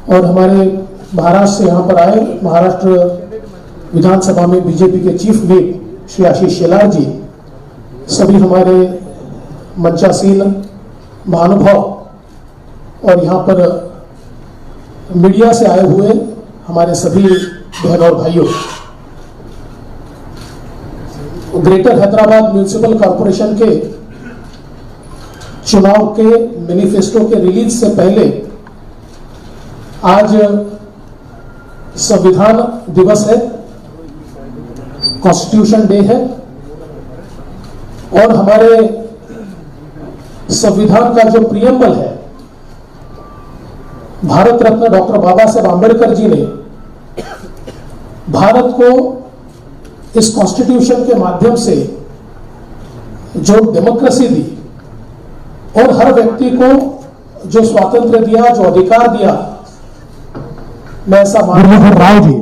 और हमारे महाराष्ट्र से यहाँ पर आए महाराष्ट्र विधानसभा में बीजेपी के चीफ व्हिप श्री आशीष शेलार जी, सभी हमारे मंचासीन महानुभाव और यहाँ पर मीडिया से आए हुए हमारे सभी बहनों और भाइयों, ग्रेटर हैदराबाद म्युनिसिपल कॉरपोरेशन के चुनाव के मैनिफेस्टो के रिलीज से पहले आज संविधान दिवस है, कॉन्स्टिट्यूशन डे है और हमारे संविधान का जो प्रियम्बल है, भारत रत्न डॉक्टर बाबा साहेब आंबेडकर जी ने भारत को इस कॉन्स्टिट्यूशन के माध्यम से जो डेमोक्रेसी दी और हर व्यक्ति को जो स्वातंत्र दिया, जो अधिकार दिया, मैं ऐसा मुरलीधर राव जी,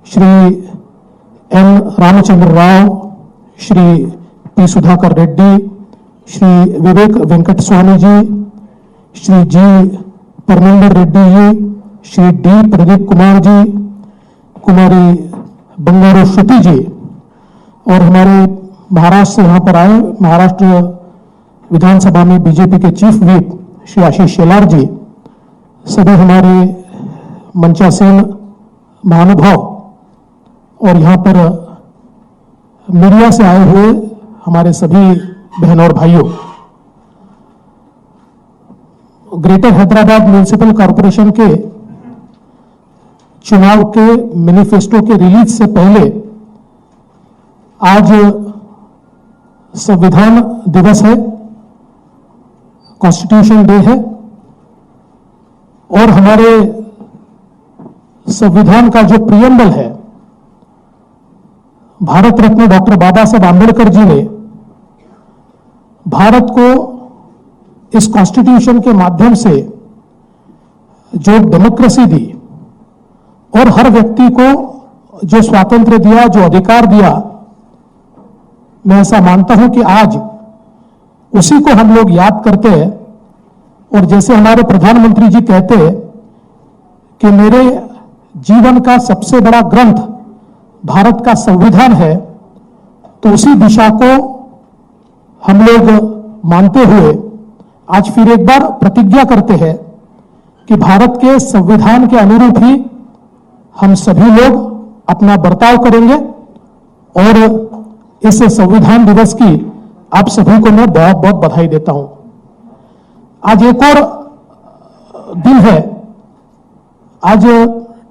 श्री एन रामचंद्र राव, श्री पी सुधाकर रेड्डी, श्री विवेक वेंकट स्वामी जी, श्री जी परमेंद्र रेड्डी जी, श्री डी प्रदीप कुमार जी, कुमारी बंगारू श्रुति जी और हमारे महाराष्ट्र से यहाँ पर आए महाराष्ट्र विधानसभा में बीजेपी के चीफ व्हिप श्री आशीष शेलार जी, सभी हमारे मंचासीन महानुभाव और यहाँ पर मीडिया से आए हुए हमारे सभी बहनों और भाइयों, ग्रेटर हैदराबाद म्युनिसिपल कॉरपोरेशन के चुनाव के मैनिफेस्टो के रिलीज से पहले आज संविधान दिवस है, कॉन्स्टिट्यूशन डे है और हमारे संविधान का जो प्रियम्बल है, भारत रत्न डॉक्टर बाबा साहेब आंबेडकर जी ने भारत को इस कॉन्स्टिट्यूशन के माध्यम से जो डेमोक्रेसी दी और हर व्यक्ति को जो स्वातंत्र दिया, जो अधिकार दिया, मैं ऐसा मानता हूं कि आज उसी को हम लोग याद करते हैं। और जैसे हमारे प्रधानमंत्री जी कहते हैं कि मेरे जीवन का सबसे बड़ा ग्रंथ भारत का संविधान है, तो उसी दिशा को हम लोग मानते हुए आज फिर एक बार प्रतिज्ञा करते हैं कि भारत के संविधान के अनुरूप ही हम सभी लोग अपना बर्ताव करेंगे। और इस संविधान दिवस की आप सभी को मैं बहुत बहुत बधाई देता हूं। आज एक और दिन है, आज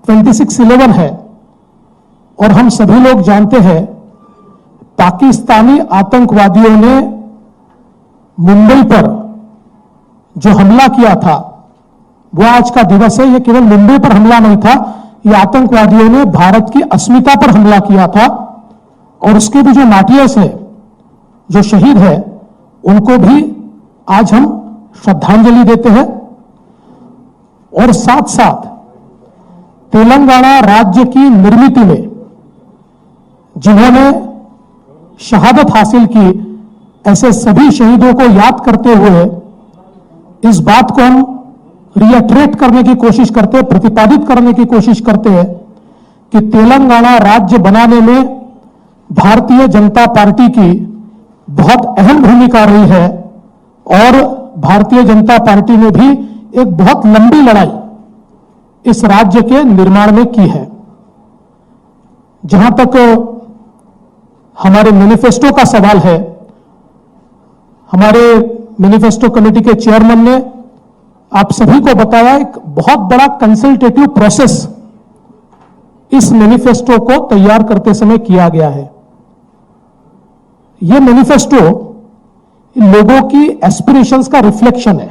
26/11 है और हम सभी लोग जानते हैं पाकिस्तानी आतंकवादियों ने मुंबई पर जो हमला किया था वो आज का दिवस है। ये केवल मुंबई पर हमला नहीं था, ये आतंकवादियों ने भारत की अस्मिता पर हमला किया था और उसके भी जो मार्टियर्स है, जो शहीद है, उनको भी आज हम श्रद्धांजलि देते हैं। और साथ साथ तेलंगाना राज्य की निर्मिति में जिन्होंने शहादत हासिल की, ऐसे सभी शहीदों को याद करते हुए इस बात को हम रिएट्रेट करने की कोशिश करते हैं, प्रतिपादित करने की कोशिश करते हैं कि तेलंगाना राज्य बनाने में भारतीय जनता पार्टी की बहुत अहम भूमिका रही है और भारतीय जनता पार्टी ने भी एक बहुत लंबी लड़ाई इस राज्य के निर्माण में की है। जहां तक हमारे मैनिफेस्टो का सवाल है, हमारे मैनिफेस्टो कमेटी के चेयरमैन ने आप सभी को बताया एक बहुत बड़ा कंसल्टेटिव प्रोसेस इस मैनिफेस्टो को तैयार करते समय किया गया है। यह मैनिफेस्टो लोगों की एस्पिरेशंस का रिफ्लेक्शन है।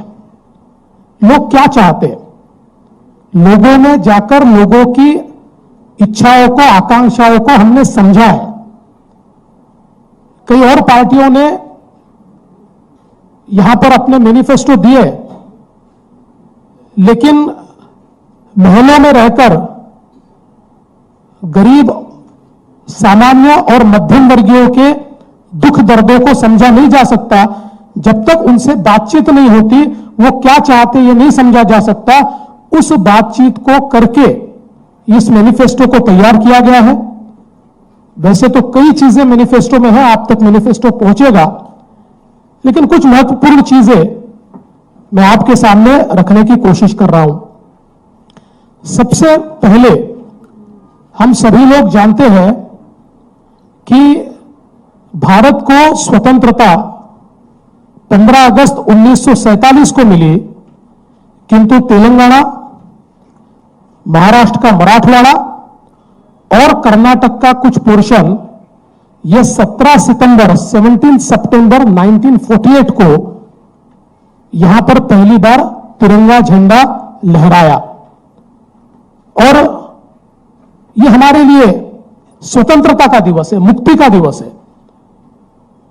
लोग क्या चाहते हैं, लोगों में जाकर लोगों की इच्छाओं को, आकांक्षाओं को हमने समझा है। कई और पार्टियों ने यहां पर अपने मैनिफेस्टो दिए, लेकिन महलों में रहकर गरीब, सामान्य और मध्यम वर्गीयों के दुख दर्दों को समझा नहीं जा सकता जब तक उनसे बातचीत नहीं होती। वो क्या चाहते ये नहीं समझा जा सकता। उस बातचीत को करके इस मैनिफेस्टो को तैयार किया गया है। वैसे तो कई चीजें मैनिफेस्टो में है, आप तक मैनिफेस्टो पहुंचेगा, लेकिन कुछ महत्वपूर्ण चीजें मैं आपके सामने रखने की कोशिश कर रहा हूं। सबसे पहले हम सभी लोग जानते हैं कि भारत को स्वतंत्रता 15 अगस्त 1947 को मिली, किंतु तेलंगाना, महाराष्ट्र का मराठवाड़ा और कर्नाटक का कुछ पोर्शन ये 17 सितंबर 1948 को यहां पर पहली बार तिरंगा झंडा लहराया। और ये हमारे लिए स्वतंत्रता का दिवस है, मुक्ति का दिवस है।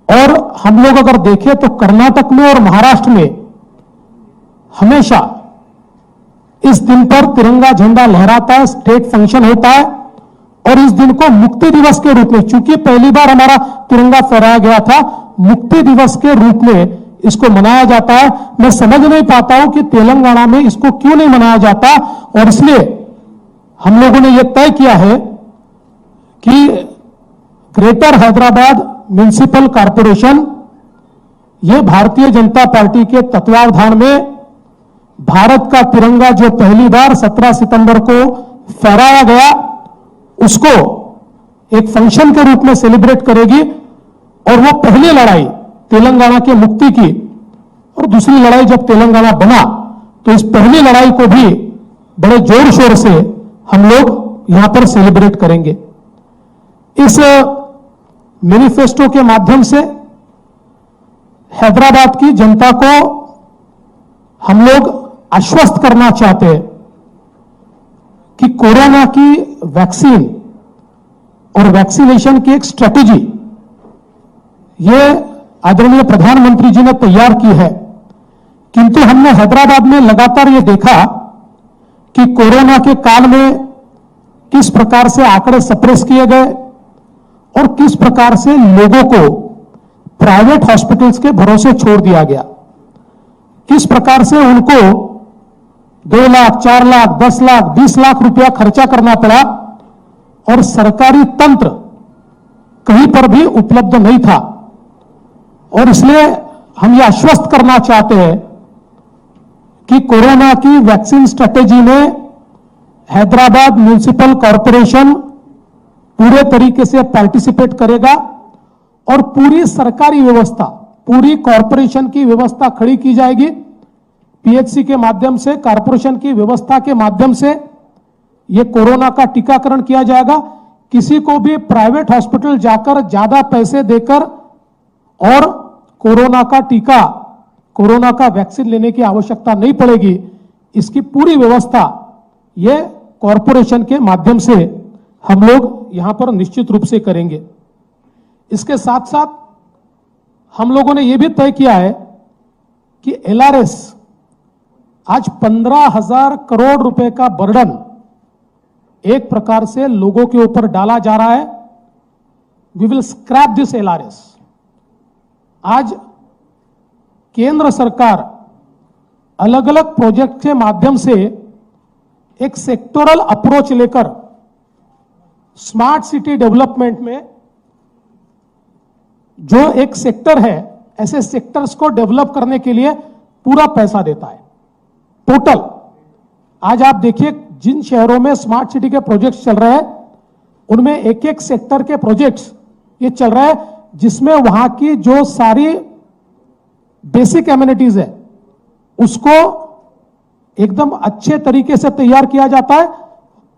और हम लोग अगर देखें तो कर्नाटक में और महाराष्ट्र में हमेशा इस दिन पर तिरंगा झंडा लहराता है, स्टेट फंक्शन होता है। और इस दिन को मुक्ति दिवस के रूप में, चूंकि पहली बार हमारा तिरंगा फहराया गया था, मुक्ति दिवस के रूप में इसको मनाया जाता है। मैं समझ नहीं पाता हूं कि तेलंगाना में इसको क्यों नहीं मनाया जाता, और इसलिए हम लोगों ने यह तय किया है कि ग्रेटर हैदराबाद म्युनिसिपल कॉरपोरेशन, ये भारतीय जनता पार्टी के तत्वावधान में भारत का तिरंगा जो पहली बार 17 सितंबर को फहराया गया, उसको एक फंक्शन के रूप में सेलिब्रेट करेगी। और वो पहली लड़ाई तेलंगाना के मुक्ति की, और दूसरी लड़ाई जब तेलंगाना बना, तो इस पहली लड़ाई को भी बड़े जोर शोर से हम लोग यहां पर सेलिब्रेट करेंगे। इस मैनिफेस्टो के माध्यम से हैदराबाद की जनता को हम लोग आश्वस्त करना चाहते हैं कि कोरोना की वैक्सीन और वैक्सीनेशन की एक स्ट्रेटेजी ये आदरणीय प्रधानमंत्री जी ने तैयार की है। किंतु हमने हैदराबाद में लगातार ये देखा कि कोरोना के काल में किस प्रकार से आंकड़े सप्रेस किए गए और किस प्रकार से लोगों को प्राइवेट हॉस्पिटल्स के भरोसे छोड़ दिया गया, किस प्रकार से उनको 2 लाख, 4 लाख, 10 लाख, 20 लाख रुपया खर्चा करना पड़ा, और सरकारी तंत्र कहीं पर भी उपलब्ध नहीं था। और इसलिए हम ये आश्वस्त करना चाहते हैं कि कोरोना की वैक्सीन स्ट्रेटेजी में हैदराबाद म्युनिसिपल कॉरपोरेशन पूरे तरीके से पार्टिसिपेट करेगा, और पूरी सरकारी व्यवस्था, पूरी कॉरपोरेशन की व्यवस्था खड़ी की जाएगी। पीएचसी के माध्यम से, कॉरपोरेशन की व्यवस्था के माध्यम से यह कोरोना का टीकाकरण किया जाएगा। किसी को भी प्राइवेट हॉस्पिटल जाकर ज्यादा पैसे देकर और कोरोना का टीका, कोरोना का वैक्सीन लेने की आवश्यकता नहीं पड़ेगी। इसकी पूरी व्यवस्था यह कॉरपोरेशन के माध्यम से हम लोग यहां पर निश्चित रूप से करेंगे। इसके साथ साथ हम लोगों ने यह भी तय किया है कि एलआरएस, आज 15,000 करोड़ रुपए का बर्डन एक प्रकार से लोगों के ऊपर डाला जा रहा है। We will scrap this LRS. आज केंद्र सरकार अलग अलग प्रोजेक्ट के माध्यम से एक सेक्टोरल अप्रोच लेकर स्मार्ट सिटी डेवलपमेंट में जो एक सेक्टर है, ऐसे सेक्टर्स को डेवलप करने के लिए पूरा पैसा देता है। टोटल आज आप देखिए जिन शहरों में स्मार्ट सिटी के प्रोजेक्ट्स चल रहे हैं, उनमें एक एक सेक्टर के प्रोजेक्ट्स ये चल रहा है, जिसमें वहां की जो सारी बेसिक एमिनिटीज है उसको एकदम अच्छे तरीके से तैयार किया जाता है।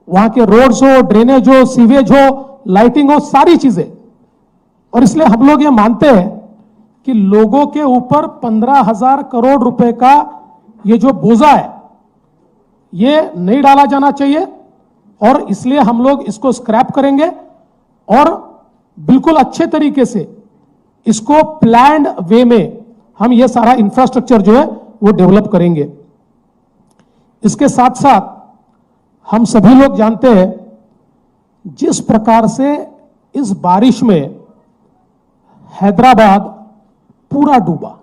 वहां के रोड्स हो, ड्रेनेज हो, सीवेज हो, लाइटिंग हो, सारी चीजें। और इसलिए हम लोग ये मानते हैं कि लोगों के ऊपर 15,000 करोड़ रुपए का ये जो बोझा है ये नहीं डाला जाना चाहिए, और इसलिए हम लोग इसको स्क्रैप करेंगे और बिल्कुल अच्छे तरीके से इसको प्लान्ड वे में हम ये सारा इंफ्रास्ट्रक्चर जो है वो डेवलप करेंगे। इसके साथ साथ हम सभी लोग जानते हैं जिस प्रकार से इस बारिश में हैदराबाद पूरा डूबा,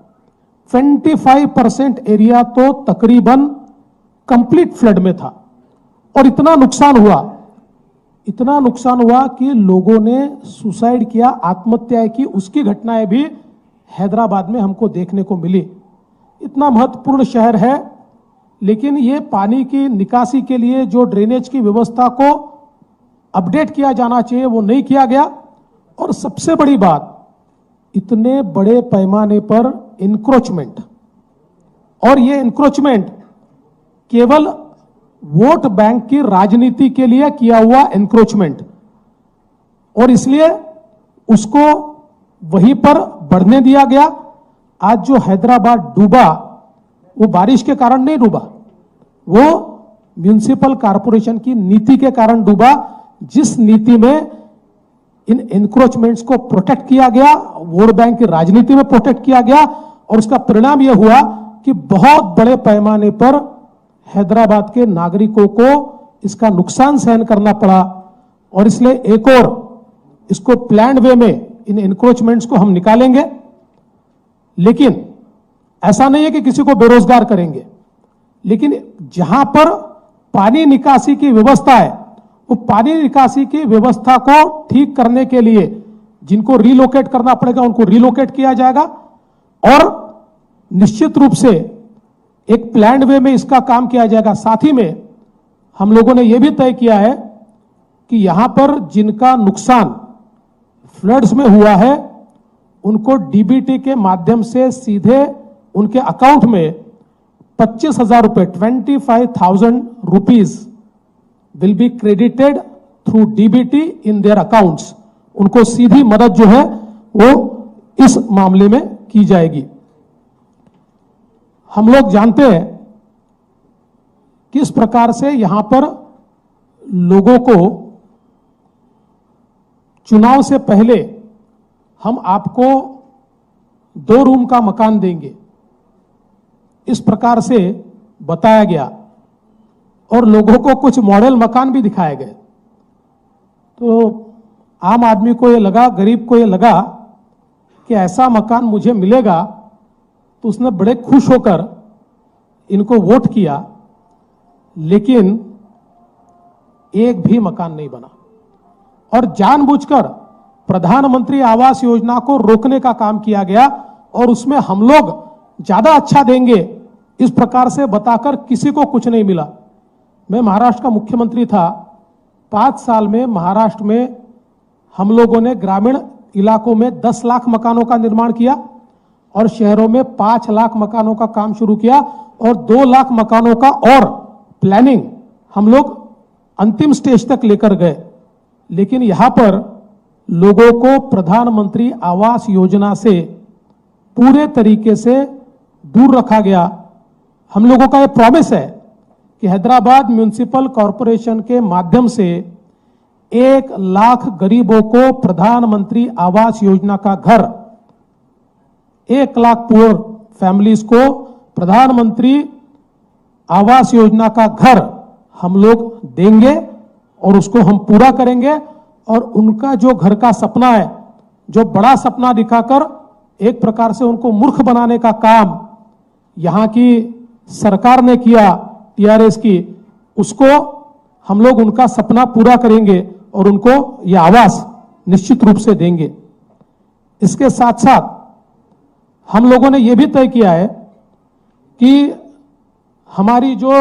25% एरिया तो तकरीबन कंप्लीट फ्लड में था और इतना नुकसान हुआ कि लोगों ने सुसाइड किया, आत्महत्या की, उसकी घटनाएं भी हैदराबाद में हमको देखने को मिली। इतना महत्वपूर्ण शहर है, लेकिन ये पानी की निकासी के लिए जो ड्रेनेज की व्यवस्था को अपडेट किया जाना चाहिए वो नहीं किया गया। और सबसे बड़ी बात, इतने बड़े पैमाने पर इंक्रोचमेंट, और ये इंक्रोचमेंट केवल वोट बैंक की राजनीति के लिए किया हुआ इंक्रोचमेंट, और इसलिए उसको वहीं पर बढ़ने दिया गया। आज जो हैदराबाद डूबा वो बारिश के कारण नहीं डूबा, वो म्युनिसिपल कॉरपोरेशन की नीति के कारण डूबा, जिस नीति में इन इंक्रोचमेंट्स को प्रोटेक्ट किया गया, वोट बैंक की राजनीति में प्रोटेक्ट किया गया, और उसका परिणाम यह हुआ कि बहुत बड़े पैमाने पर हैदराबाद के नागरिकों को इसका नुकसान सहन करना पड़ा। और इसलिए एक और इसको प्लान्ड वे में इन इंक्रोचमेंट्स को हम निकालेंगे, लेकिन ऐसा नहीं है कि किसी को बेरोजगार करेंगे, लेकिन जहां पर पानी निकासी की व्यवस्था है, वो पानी निकासी की व्यवस्था को ठीक करने के लिए जिनको रिलोकेट करना पड़ेगा उनको रिलोकेट किया जाएगा, और निश्चित रूप से एक प्लान्ड वे में इसका काम किया जाएगा। साथ ही में हम लोगों ने यह भी तय किया है कि यहां पर जिनका नुकसान फ्लड्स में हुआ है उनको डीबीटी के माध्यम से सीधे उनके अकाउंट में 25,000 रुपए 25,000 rupees will be credited through DBT in their accounts. उनको सीधी मदद जो है वो इस मामले में की जाएगी। हम लोग जानते हैं किस प्रकार से यहां पर लोगों को चुनाव से पहले हम आपको 2 रूम का मकान देंगे, इस प्रकार से बताया गया, और लोगों को कुछ मॉडल मकान भी दिखाए गए। तो आम आदमी को ये लगा, गरीब को ये लगा कि ऐसा मकान मुझे मिलेगा, तो उसने बड़े खुश होकर इनको वोट किया, लेकिन एक भी मकान नहीं बना। और जानबूझकर प्रधानमंत्री आवास योजना को रोकने का काम किया गया, और उसमें हम लोग ज्यादा अच्छा देंगे इस प्रकार से बताकर किसी को कुछ नहीं मिला। मैं महाराष्ट्र का मुख्यमंत्री था, 5 साल में महाराष्ट्र में हम लोगों ने ग्रामीण इलाकों में 10 लाख मकानों का निर्माण किया, और शहरों में 5 लाख मकानों का काम शुरू किया, और 2 लाख मकानों का और प्लानिंग हम लोग अंतिम स्टेज तक लेकर गए। लेकिन यहां पर लोगों को प्रधानमंत्री आवास योजना से पूरे तरीके से दूर रखा गया। हम लोगों का यह प्रॉमिस है कि हैदराबाद म्युनिसिपल कॉरपोरेशन के माध्यम से 1 लाख गरीबों को प्रधानमंत्री आवास योजना का घर, 1 लाख पुअर फैमिलीज को प्रधानमंत्री आवास योजना का घर हम लोग देंगे, और उसको हम पूरा करेंगे। और उनका जो घर का सपना है, जो बड़ा सपना दिखाकर एक प्रकार से उनको मूर्ख बनाने का काम यहां की सरकार ने किया, टीआरएस की, उसको हम लोग उनका सपना पूरा करेंगे और उनको यह आवास निश्चित रूप से देंगे। इसके साथ साथ हम लोगों ने यह भी तय किया है कि हमारी जो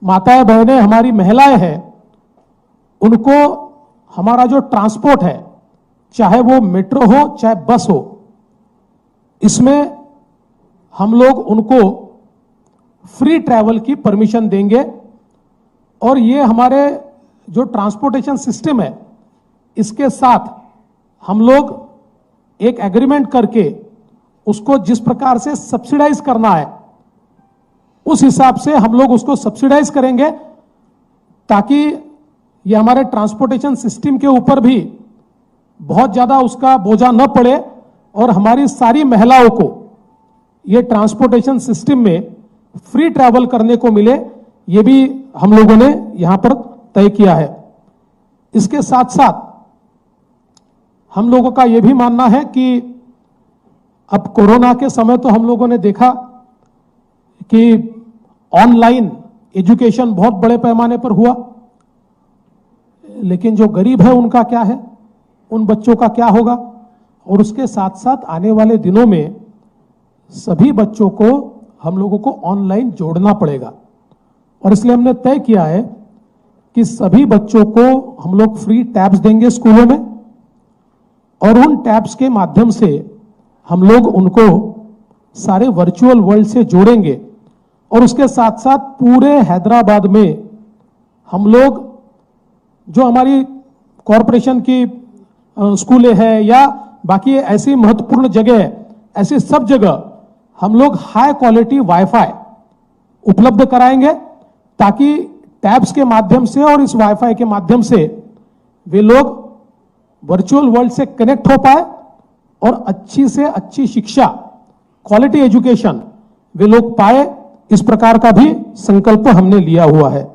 माताएं बहनें, हमारी महिलाएं हैं, उनको हमारा जो ट्रांसपोर्ट है, चाहे वो मेट्रो हो चाहे बस हो, इसमें हम लोग उनको फ्री ट्रैवल की परमिशन देंगे। और ये हमारे जो ट्रांसपोर्टेशन सिस्टम है, इसके साथ हम लोग एक एग्रीमेंट करके उसको जिस प्रकार से सब्सिडाइज करना है, उस हिसाब से हम लोग उसको सब्सिडाइज करेंगे, ताकि ये हमारे ट्रांसपोर्टेशन सिस्टम के ऊपर भी बहुत ज्यादा उसका बोझा न पड़े, और हमारी सारी महिलाओं को ये ट्रांसपोर्टेशन सिस्टम में फ्री ट्रैवल करने को मिले। ये भी हम लोगों ने यहां पर तय किया है। इसके साथ साथ हम लोगों का यह भी मानना है कि अब कोरोना के समय तो हम लोगों ने देखा कि ऑनलाइन एजुकेशन बहुत बड़े पैमाने पर हुआ, लेकिन जो गरीब है उनका क्या है, उन बच्चों का क्या होगा। और उसके साथ साथ आने वाले दिनों में सभी बच्चों को हम लोगों को ऑनलाइन जोड़ना पड़ेगा, और इसलिए हमने तय किया है कि सभी बच्चों को हम लोग फ्री टैब्स देंगे स्कूलों में, और उन टैब्स के माध्यम से हम लोग उनको सारे वर्चुअल वर्ल्ड से जोड़ेंगे। और उसके साथ साथ पूरे हैदराबाद में हम लोग जो हमारी कॉरपोरेशन की स्कूलें हैं या बाकी ऐसी महत्वपूर्ण जगह है, ऐसी सब जगह हम लोग हाई क्वालिटी वाईफाई उपलब्ध कराएंगे, ताकि टैब्स के माध्यम से और इस वाईफाई के माध्यम से वे लोग वर्चुअल वर्ल्ड से कनेक्ट हो पाए और अच्छी से अच्छी शिक्षा, क्वालिटी एजुकेशन वे लोग पाए। इस प्रकार का भी संकल्प हमने लिया हुआ है।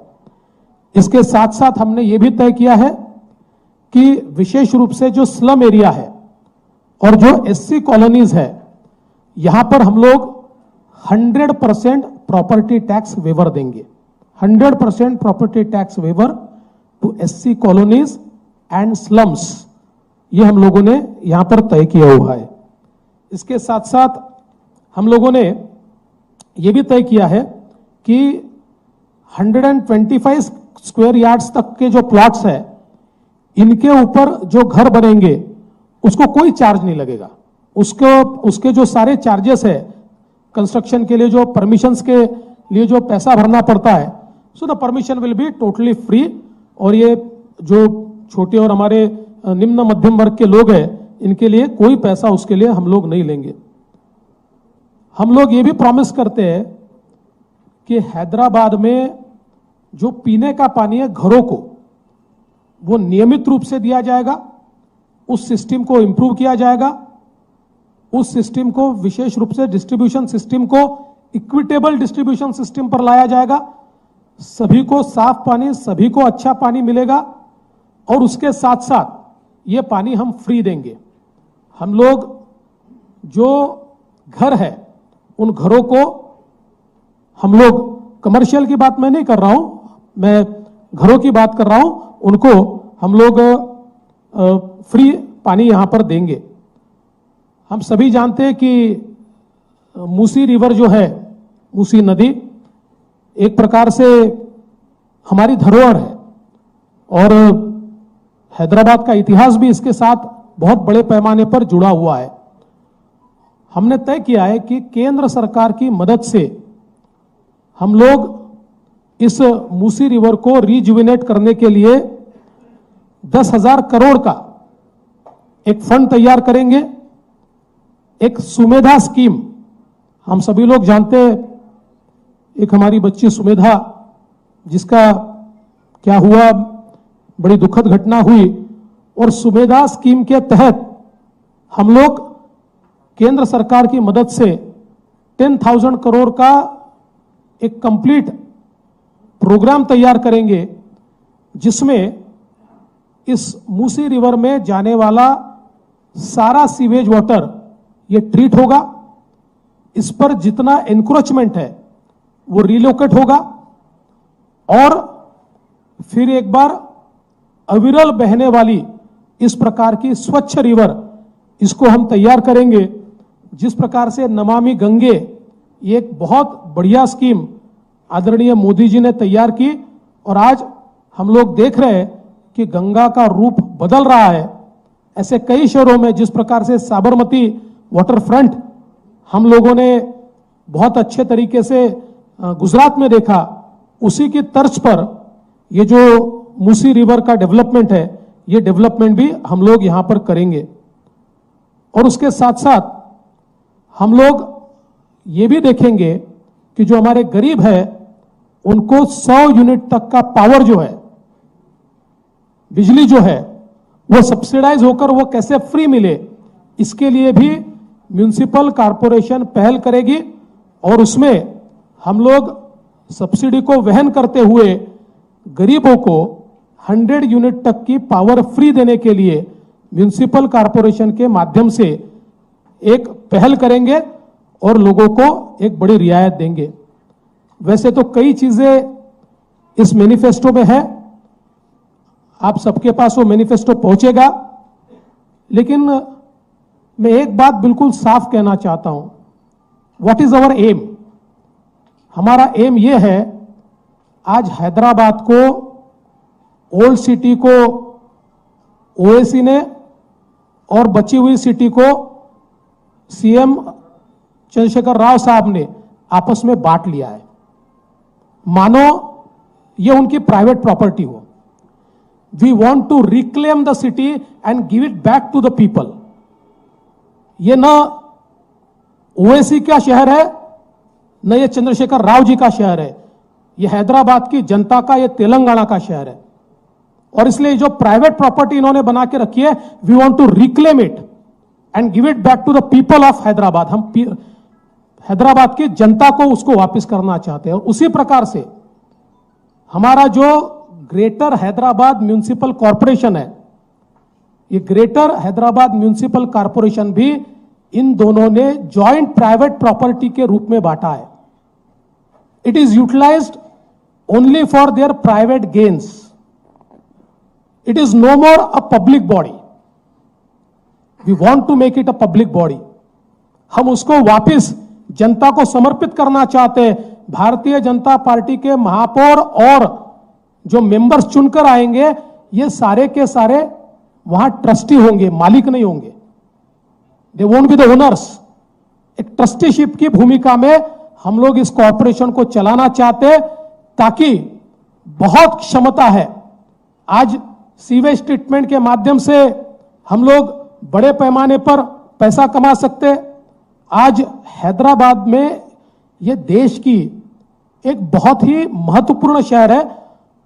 इसके साथ साथ हमने ये भी तय किया है कि विशेष रूप से जो स्लम एरिया है और जो एससी कॉलोनीज है, यहां पर हम लोग 100% प्रॉपर्टी टैक्स वेवर देंगे। 100% property tax waiver to SC colonies and slums, ये हम लोगों ने यहां पर तय किया हुआ है। इसके साथ साथ हम लोगों ने ये भी तय किया है कि 125 स्क्वायर यार्ड्स तक के जो प्लॉट्स है, इनके ऊपर जो घर बनेंगे उसको कोई चार्ज नहीं लगेगा। उसके जो सारे चार्जेस है, कंस्ट्रक्शन के लिए जो परमिशंस के लिए जो पैसा भरना पड़ता है, so the permission will be totally free. और ये जो छोटे और हमारे निम्न मध्यम वर्ग के लोग हैं, इनके लिए कोई पैसा उसके लिए हम लोग नहीं लेंगे। हम लोग ये भी प्रॉमिस करते हैं कि हैदराबाद में जो पीने का पानी है घरों को, वो नियमित रूप से दिया जाएगा। उस सिस्टम को इंप्रूव किया जाएगा। उस सिस्टम को विशेष रूप से डिस्ट्रीब्यूशन सिस्टम को इक्विटेबल डिस्ट्रीब्यूशन सिस्टम पर लाया जाएगा। सभी को साफ पानी, सभी को अच्छा पानी मिलेगा, और उसके साथ साथ ये पानी हम फ्री देंगे। हम लोग जो घर है, उन घरों को हम लोग, कमर्शियल की बात मैं नहीं कर रहा हूं, मैं घरों की बात कर रहा हूं, उनको हम लोग फ्री पानी यहां पर देंगे। हम सभी जानते हैं कि मूसी रिवर जो है, मूसी नदी एक प्रकार से हमारी धरोहर है, और हैदराबाद का इतिहास भी इसके साथ बहुत बड़े पैमाने पर जुड़ा हुआ है। हमने तय किया है कि केंद्र सरकार की मदद से हम लोग इस मूसी रिवर को रिजुविनेट करने के लिए 10,000 करोड़ का एक फंड तैयार करेंगे। एक सुमेधा स्कीम, हम सभी लोग जानते हैं, एक हमारी बच्ची सुमेधा, जिसका क्या हुआ, बड़ी दुखद घटना हुई, और सुमेधा स्कीम के तहत हम लोग केंद्र सरकार की मदद से 10,000 करोड़ का एक कंप्लीट प्रोग्राम तैयार करेंगे, जिसमें इस मूसी रिवर में जाने वाला सारा सीवेज वाटर ये ट्रीट होगा। इस पर जितना एनक्रोचमेंट है वो रिलोकेट होगा, और फिर एक बार अविरल बहने वाली इस प्रकार की स्वच्छ रिवर, इसको हम तैयार करेंगे। जिस प्रकार से नमामि गंगे, ये एक बहुत बढ़िया स्कीम आदरणीय मोदी जी ने तैयार की, और आज हम लोग देख रहे हैं कि गंगा का रूप बदल रहा है। ऐसे कई शहरों में, जिस प्रकार से साबरमती वाटर फ्रंट हम लोगों ने बहुत अच्छे तरीके से गुजरात में देखा, उसी की तर्ज पर ये जो मूसी रिवर का डेवलपमेंट है, ये डेवलपमेंट भी हम लोग यहां पर करेंगे। और उसके साथ साथ हम लोग ये भी देखेंगे कि जो हमारे गरीब है, उनको 100 यूनिट तक का पावर जो है, बिजली जो है, वो सब्सिडाइज होकर वो कैसे फ्री मिले, इसके लिए भी म्युनिसिपल कॉरपोरेशन पहल करेगी। और उसमें हम लोग सब्सिडी को वहन करते हुए गरीबों को 100 यूनिट तक की पावर फ्री देने के लिए म्युनिसिपल कॉरपोरेशन के माध्यम से एक पहल करेंगे और लोगों को एक बड़ी रियायत देंगे। वैसे तो कई चीजें इस मैनिफेस्टो में है। आप सबके पास वो मैनिफेस्टो पहुंचेगा, लेकिन मैं एक बात बिल्कुल साफ कहना चाहता हूं। What is our aim? हमारा एम यह है, आज हैदराबाद को, ओल्ड सिटी को ओएसी ने और बची हुई सिटी को सीएम चंद्रशेखर राव साहब ने आपस में बांट लिया है, मानो ये उनकी प्राइवेट प्रॉपर्टी हो। We want to reclaim the city and give it back to the people. ये न ओएसी का शहर है, न ये चंद्रशेखर राव जी का शहर है। ये हैदराबाद की जनता का, ये तेलंगाना का शहर है। और इसलिए जो प्राइवेट प्रॉपर्टी इन्होंने बना के रखी है, we want to reclaim it and give it back to the people of Hyderabad. हम हैदराबाद की जनता को उसको वापस करना चाहते हैं। और उसी प्रकार से हमारा जो ग्रेटर हैदराबाद म्युनिसिपल कॉरपोरेशन है, ये ग्रेटर हैदराबाद म्युनिसिपल कॉरपोरेशन भी इन दोनों ने जॉइंट प्राइवेट प्रॉपर्टी के रूप में बांटा है। It is utilized only for their private gains. It is no more a public body. We want to make it a public body. हम उसको वापस जनता को समर्पित करना चाहते हैं। भारतीय जनता पार्टी के महापौर और जो मेंबर्स चुनकर आएंगे, ये सारे के सारे वहां ट्रस्टी होंगे, मालिक नहीं होंगे। They won't be the owners. एक ट्रस्टीशिप की भूमिका में हम लोग इस कॉर्पोरेशन को चलाना चाहते हैं, ताकि बहुत क्षमता है। आज सीवेज ट्रीटमेंट के माध्यम से हम लोग बड़े पैमाने पर पैसा कमा सकते हैं। आज हैदराबाद में ये देश की एक बहुत ही महत्वपूर्ण शहर है।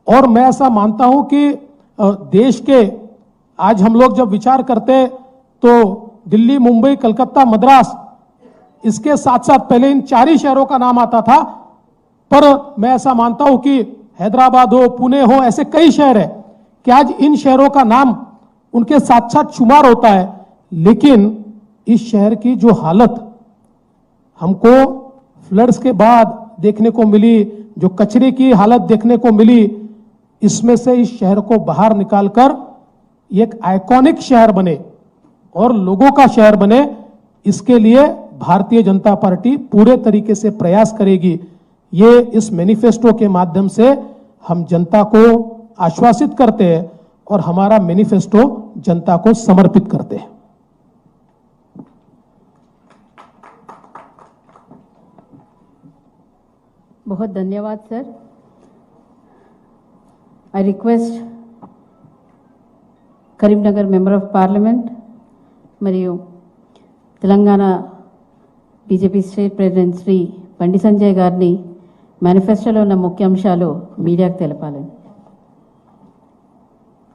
और मैं ऐसा मानता हूं कि देश के, आज हम लोग जब विचार करते तो दिल्ली, मुंबई, कलकत्ता, मद्रास, इसके साथ साथ पहले इन 4 ही शहरों का नाम आता था। पर मैं ऐसा मानता हूं कि हैदराबाद हो, पुणे हो, ऐसे कई शहर है कि आज इन शहरों का नाम उनके साथ साथ शुमार होता है। लेकिन इस शहर की जो हालत हमको फ्लड्स के बाद देखने को मिली, जो कचरे की हालत देखने को मिली, इसमें से इस शहर को बाहर निकालकर एक आइकॉनिक शहर बने और लोगों का शहर बने, इसके लिए भारतीय जनता पार्टी पूरे तरीके से प्रयास करेगी। ये इस मैनिफेस्टो के माध्यम से हम जनता को आश्वासित करते हैं और हमारा मैनिफेस्टो जनता को समर्पित करते हैं। बहुत धन्यवाद sir. I request Karimnagar member of parliament మరియు తెలంగాణ బీజేపీ స్టేట్ ప్రెసిడెంట్ శ్రీ బండి సంజయ్ గారిని మేనిఫెస్టోలో ఉన్న ముఖ్యాంశాలు మీడియాకు తెలపాలని.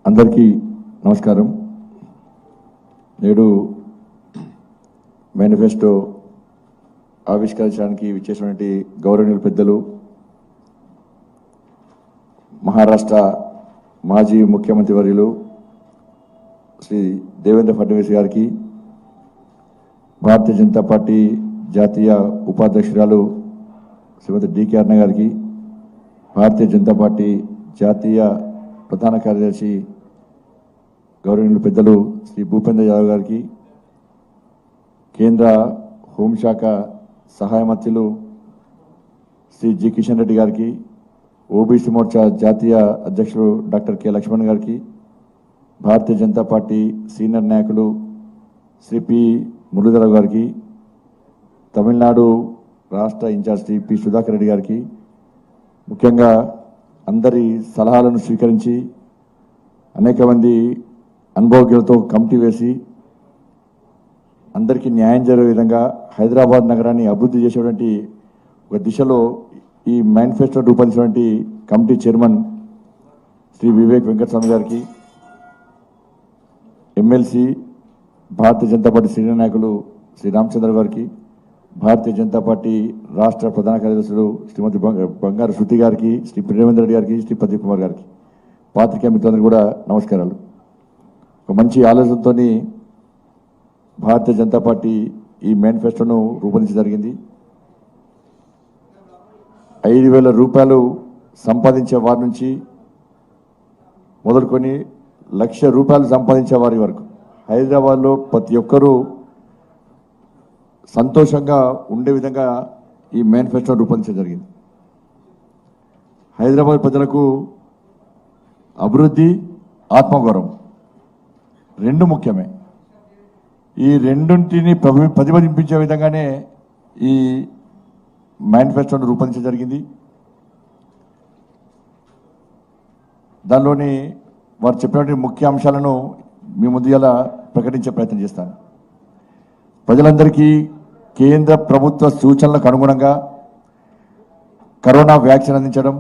అందరికీ నమస్కారం. నేడు మేనిఫెస్టో ఆవిష్కరించడానికి విచ్చేసినటువంటి గౌరవనీయుల పెద్దలు, మహారాష్ట్ర మాజీ ముఖ్యమంత్రి వర్యులు శ్రీ దేవేంద్ర ఫడ్నవీస్ గారికి, భారతీయ జనతా పార్టీ జాతీయ ఉపాధ్యక్షురాలు శ్రీమతి డికే అరుణ గారికి, భారతీయ జనతా పార్టీ జాతీయ ప్రధాన కార్యదర్శి గౌరవనీయుల పెద్దలు శ్రీ భూపేంద్ర యాదవ్ గారికి, కేంద్ర హోంశాఖ సహాయ మంత్రులు శ్రీ జి కిషన్ రెడ్డి గారికి, ఓబీసీ మోర్చా జాతీయ అధ్యక్షులు డాక్టర్ కె లక్ష్మణ్ గారికి, భారతీయ జనతా పార్టీ సీనియర్ నాయకులు శ్రీ పి మురళీధరరావు గారికి, తమిళనాడు రాష్ట్ర ఇన్ఛార్జ్ శ్రీ పి సుధాకర్ రెడ్డి గారికి, ముఖ్యంగా అందరి సలహాలను స్వీకరించి అనేక మంది అనుభవజ్ఞులతో కమిటీ వేసి అందరికీ న్యాయం జరిగే విధంగా హైదరాబాద్ నగరాన్ని అభివృద్ధి చేసేటువంటి ఒక దిశలో ఈ మేనిఫెస్టో రూపొందించినటువంటి కమిటీ చైర్మన్ శ్రీ వివేక్ వెంకటస్వామి గారికి, MLC Bharatiya Janata party senior నాయకులు శ్రీ రామచంద్ర గారికి, భారతీయ జనతా పార్టీ రాష్ట్ర ప్రధాన కార్యదర్శులు శ్రీమతి బంగారు శృతి గారికి, శ్రీ ప్రేమేంద్ర రెడ్డి గారికి, శ్రీ ప్రదీప్ కుమార్ గారికి, పాత్రికేయ మిత్రులందరికీ కూడా నమస్కారాలు. ఒక మంచి ఆలోచనతో భారతీయ జనతా పార్టీ ఈ మేనిఫెస్టోను రూపొందించడం జరిగింది. 5,000 రూపాయలు సంపాదించే వారి నుంచి మొదలుకొని ₹1,00,000 సంపాదించే వారి వరకు హైదరాబాద్లో ప్రతి ఒక్కరూ సంతోషంగా ఉండే విధంగా ఈ మేనిఫెస్టో రూపొందించడం జరిగింది. హైదరాబాద్ ప్రజలకు అభివృద్ధి, ఆత్మగౌరవం రెండు ముఖ్యమే. ఈ రెండింటిని ప్రతిబింబించే విధంగానే ఈ మేనిఫెస్టోను రూపొందించడం జరిగింది. దానిలోని వారు చెప్పినటువంటి ముఖ్య అంశాలను మీ ముందు ఇలా ప్రకటించే ప్రయత్నం చేస్తాను. ప్రజలందరికీ కేంద్ర ప్రభుత్వ సూచనలకు అనుగుణంగా కరోనా వ్యాక్సిన్ అందించడం,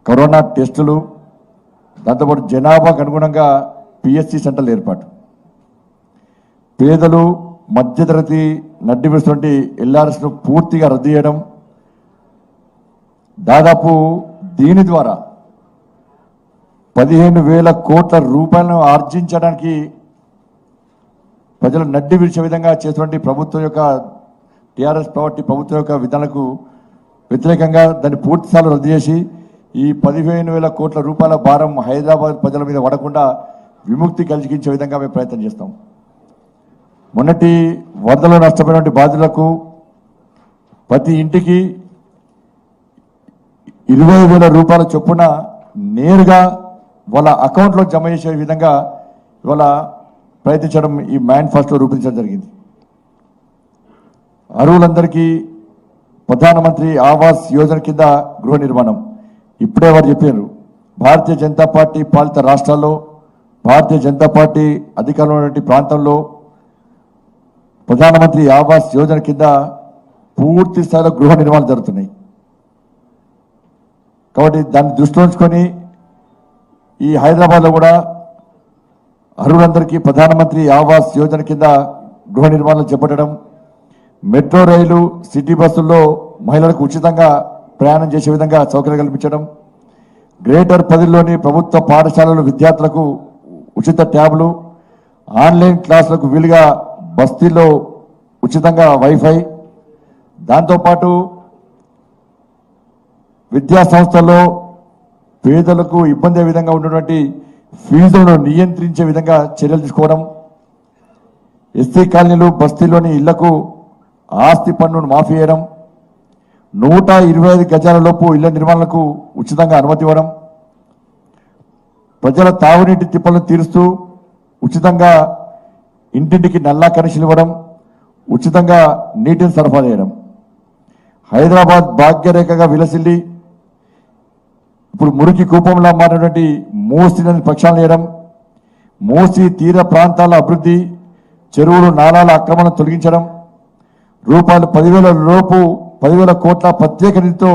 కరోనా టెస్టులు, దాంతోపాటు జనాభాకు అనుగుణంగా పిఎస్సి సెంటర్ల ఏర్పాటు, పేదలు మధ్యతరగతి నడ్డివేస్తున్నటువంటి ఎల్ఆర్ఎస్ను పూర్తిగా రద్దు చేయడం, దాదాపు దీని ద్వారా 15,000 కోట్ల రూపాయలను ఆర్జించడానికి ప్రజలు నడ్డి విరిచే విధంగా చేసినటువంటి ప్రభుత్వం యొక్క టీఆర్ఎస్ పార్టీ ప్రభుత్వం యొక్క విధానాలకు వ్యతిరేకంగా దాన్ని పూర్తిస్థాయిలో రద్దు చేసి ఈ 15,000 కోట్ల రూపాయల భారం హైదరాబాద్ ప్రజల మీద పడకుండా విముక్తి కలిగించే విధంగా మేము ప్రయత్నం చేస్తాం. మొన్నటి వరదలో నష్టపోయినటువంటి బాధితులకు ప్రతి ఇంటికి 20,000 రూపాయల చొప్పున నేరుగా వాళ్ళ అకౌంట్లో జమ చేసే విధంగా ఇవాళ ప్రయత్నించడం ఈ మేనిఫెస్టో రూపొందించడం జరిగింది. అర్హులందరికీ ప్రధానమంత్రి ఆవాస్ యోజన కింద గృహ నిర్మాణం. ఇప్పుడే వారు చెప్పారు, భారతీయ జనతా పార్టీ పాలిత రాష్ట్రాల్లో, భారతీయ జనతా పార్టీ అధికారంలో ఉన్నటువంటి ప్రాంతంలో ప్రధానమంత్రి ఆవాస్ యోజన కింద పూర్తి స్థాయిలో గృహ నిర్మాణాలు జరుగుతున్నాయి. కాబట్టి దాన్ని దృష్టిలో ఉంచుకొని ఈ హైదరాబాద్లో కూడా అర్హులందరికీ ప్రధానమంత్రి ఆవాస్ యోజన కింద గృహ నిర్మాణాలు చేపట్టడం, మెట్రో రైలు, సిటీ బస్సుల్లో మహిళలకు ఉచితంగా ప్రయాణం చేసే విధంగా సౌకర్యం కల్పించడం, గ్రేటర్ పరిధిలోని ప్రభుత్వ పాఠశాలల విద్యార్థులకు ఉచిత ట్యాబ్లు, ఆన్లైన్ క్లాసులకు వీలుగా బస్తీల్లో ఉచితంగా వైఫై, దాంతోపాటు విద్యా సంస్థల్లో పేదలకు ఇబ్బంది అయ్యే విధంగా ఉన్నటువంటి ఫీజులను నియంత్రించే విధంగా చర్యలు తీసుకోవడం, ఎస్సీ కాలనీలు బస్తీలోని ఇళ్లకు ఆస్తి పన్నును మాఫీ చేయడం, 125 గజాల లోపు ఇళ్ల నిర్మాణాలకు ఉచితంగా అనుమతి ఇవ్వడం, ప్రజల తాగునీటి తిప్పలను తీరుస్తూ ఉచితంగా ఇంటింటికి నల్లా కనెక్షన్ ఇవ్వడం, ఉచితంగా నీటిని సరఫరా చేయడం, హైదరాబాద్ భాగ్యరేఖగా విలసిల్లి ఇప్పుడు మురికి కూపంలా మారినటువంటి మూసీ నదిని ప్రక్షాళన చేయడం, మూసీ తీర ప్రాంతాల అభివృద్ధి, చెరువులు నాలాల అక్రమణ తొలగించడం, ₹10,000 లోపు 10,000 కోట్ల ప్రత్యేక నిధితో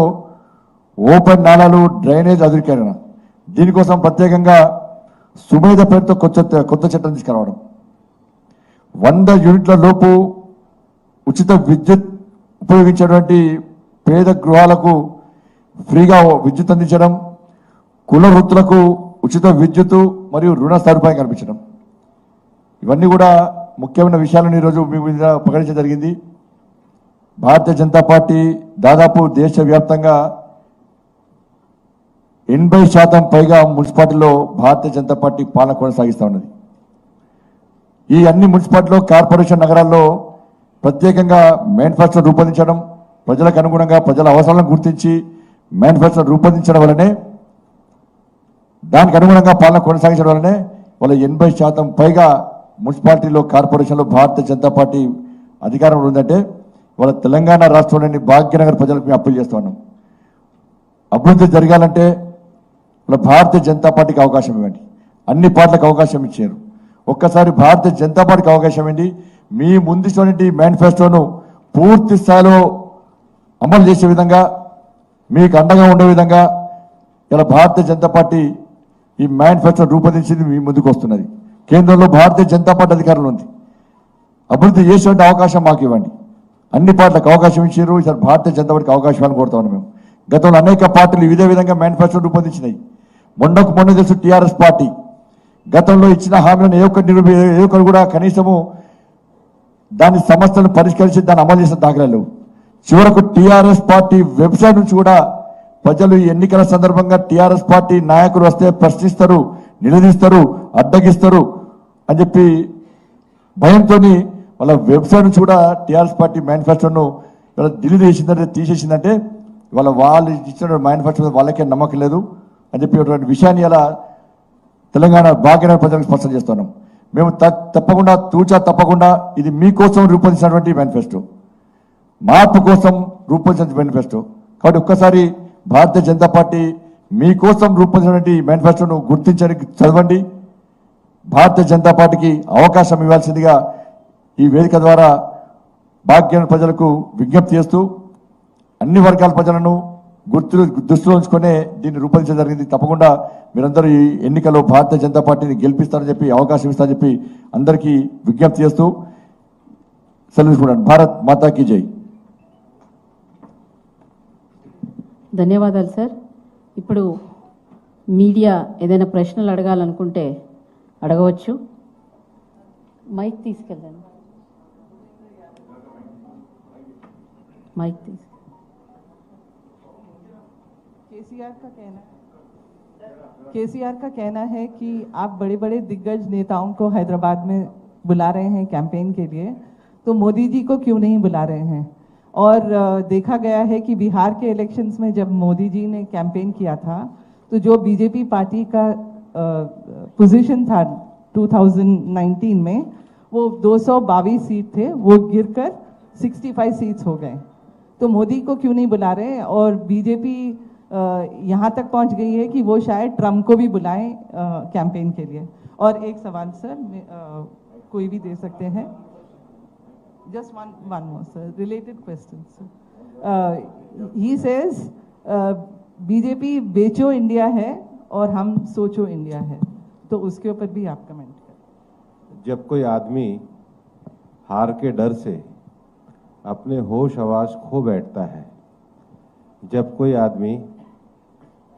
ఓపెన్ నాలాలు డ్రైనేజ్ అధునీకరణ, దీనికోసం ప్రత్యేకంగా సుమేధ పేరుతో కొత్త చట్టం తీసుకురావడం, 100 యూనిట్ల లోపు ఉచిత విద్యుత్ ఉపయోగించేటువంటి పేద గృహాలకు ఫ్రీగా విద్యుత్ అందించడం, కుల వృత్తులకు ఉచిత విద్యుత్తు మరియు రుణ సదుపాయం కల్పించడం, ఇవన్నీ కూడా ముఖ్యమైన విషయాలను ఈరోజు మీ మీద ప్రకటించడం జరిగింది. భారతీయ జనతా పార్టీ దాదాపు దేశవ్యాప్తంగా 80% పైగా మున్సిపాలిటీలో భారతీయ జనతా పార్టీ పాలన కొనసాగిస్తూ ఉన్నది. ఈ అన్ని మున్సిపాలిటీలో, కార్పొరేషన్ నగరాల్లో ప్రత్యేకంగా మేనిఫెస్టో రూపొందించడం, ప్రజలకు అనుగుణంగా ప్రజల అవసరాలను గుర్తించి మేనిఫెస్టో రూపొందించడం వల్లనే, దానికి అనుగుణంగా పాలన కొనసాగించడం వల్లనే వాళ్ళ 80% పైగా మున్సిపాలిటీలో, కార్పొరేషన్లో భారతీయ జనతా పార్టీ అధికారంలో ఉందంటే వాళ్ళ తెలంగాణ రాష్ట్రంలోని భాగ్యనగర్ ప్రజలకు మేము అప్పీల్ చేస్తూ ఉన్నాం. అభివృద్ధి జరగాలంటే వాళ్ళ భారతీయ జనతా పార్టీకి అవకాశం ఇవ్వండి. అన్ని పార్టీలకు అవకాశం ఇచ్చారు. ఒక్కసారి భారతీయ జనతా పార్టీకి అవకాశం ఇవ్వండి. మీ ముందుటువంటి మేనిఫెస్టోను పూర్తి స్థాయిలో అమలు చేసే విధంగా, మీకు అండగా ఉండే విధంగా ఇలా భారతీయ జనతా పార్టీ ఈ మేనిఫెస్టో రూపొందించింది మీ ముందుకు వస్తున్నది. కేంద్రంలో భారతీయ జనతా పార్టీ అధికారంలో ఉంది. అభివృద్ధి చేసేటువంటి అవకాశం మాకు ఇవ్వండి. అన్ని పార్టీలకు అవకాశం ఇచ్చారు. ఈసారి భారతీయ జనతా పార్టీకి అవకాశం ఇవ్వాలని కోరుతా ఉన్నాం. మేము గతంలో అనేక పార్టీలు ఇదే విధంగా మేనిఫెస్టో రూపొందించినాయి. మొన్న తెలుసు టీఆర్ఎస్ పార్టీ గతంలో ఇచ్చిన హామీలను ఏ ఒక్కరు కూడా కనీసము దాని సమస్యలను పరిష్కరించి దాన్ని అమలు చేసిన దాఖలాలు. చివరకు టీఆర్ఎస్ పార్టీ వెబ్సైట్ నుంచి కూడా ప్రజలు ఈ ఎన్నికల సందర్భంగా టీఆర్ఎస్ పార్టీ నాయకులు వస్తే ప్రశ్నిస్తారు, నిలదీస్తారు, అడ్డగిస్తారు అని చెప్పి భయంతో వాళ్ళ వెబ్సైట్ నుంచి కూడా టీఆర్ఎస్ పార్టీ మేనిఫెస్టోను ఇలా డిలీట్ చేసిందంటే తీసేసిందంటే వాళ్ళు ఇచ్చిన మేనిఫెస్టో వాళ్ళకే నమ్మకం లేదు అని చెప్పి విషయాన్ని ఇలా తెలంగాణ భాగ్యనగర ప్రజలకు స్పష్టం చేస్తున్నాం. మేము తప్పకుండా తప్పకుండా ఇది మీకోసం రూపొందించినటువంటి మేనిఫెస్టో, మార్పు కోసం రూపొందించిన మేనిఫెస్టో. కాబట్టి ఒక్కసారి భారతీయ జనతా పార్టీ మీకోసం రూపొందించినటువంటి మేనిఫెస్టోను గుర్తించడానికి చదవండి. భారతీయ జనతా పార్టీకి అవకాశం ఇవ్వాల్సిందిగా ఈ వేదిక ద్వారా భాగ్యనగర ప్రజలకు విజ్ఞప్తి చేస్తూ అన్ని వర్గాల ప్రజలను దృష్టిలో ఉంచుకునే దీన్ని రూపొందించడం జరిగింది. తప్పకుండా మీరందరూ ఈ ఎన్నికల్లో భారతీయ జనతా పార్టీని గెలిపిస్తారని చెప్పి అవకాశం ఇస్తారని చెప్పి అందరికీ విజ్ఞప్తి చేస్తూ సెలవు తీసుకుంటాను. భారత్ మాతాకి జై. ధన్యవాదాలు సార్. ఇప్పుడు మీడియా ఏదైనా ప్రశ్నలు అడగాలనుకుంటే అడగవచ్చు. మైక్ తీసుకెళ్ళండి. మైక్ తీసుకెళ్ళండి. केसीआर का कहना है कि आप बड़े बड़े दिग्गज नेताओं को हैदराबाद में बुला रहे हैं कैंपेन के लिए, तो मोदी जी को क्यों नहीं बुला रहे हैं? और देखा गया है कि बिहार के इलेक्शंस में जब मोदी जी ने कैंपेन किया था तो जो बीजेपी पार्टी का पोजीशन था 2019 में वो 222 सीट थे, वो गिरकर 65 सीट्स हो गए. तो मोदी को क्यों नहीं बुला रहे? और बीजेपी यहाँ तक पहुँच गई है कि वो शायद ट्रम्प को भी बुलाएं कैंपेन के लिए. और एक सवाल सर, कोई भी दे सकते हैं. Just one more sir, related question sir. He says BJP बेचो इंडिया है और हम सोचो इंडिया है, तो उसके ऊपर भी आप कमेंट करें. जब कोई आदमी हार के डर से अपने होश हवास खो बैठता है, जब कोई आदमी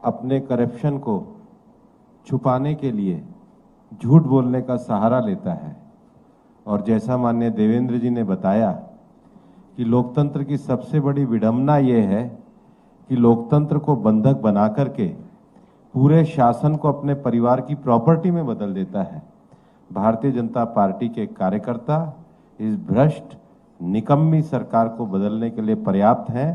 अपने करप्शन को छुपाने के लिए झूठ बोलने का सहारा लेता है, और जैसा माननीय देवेंद्र जी ने बताया कि लोकतंत्र की सबसे बड़ी विडंबना ये है कि लोकतंत्र को बंधक बना करके पूरे शासन को अपने परिवार की प्रॉपर्टी में बदल देता है. भारतीय जनता पार्टी के कार्यकर्ता इस भ्रष्ट निकम्मी सरकार को बदलने के लिए पर्याप्त हैं.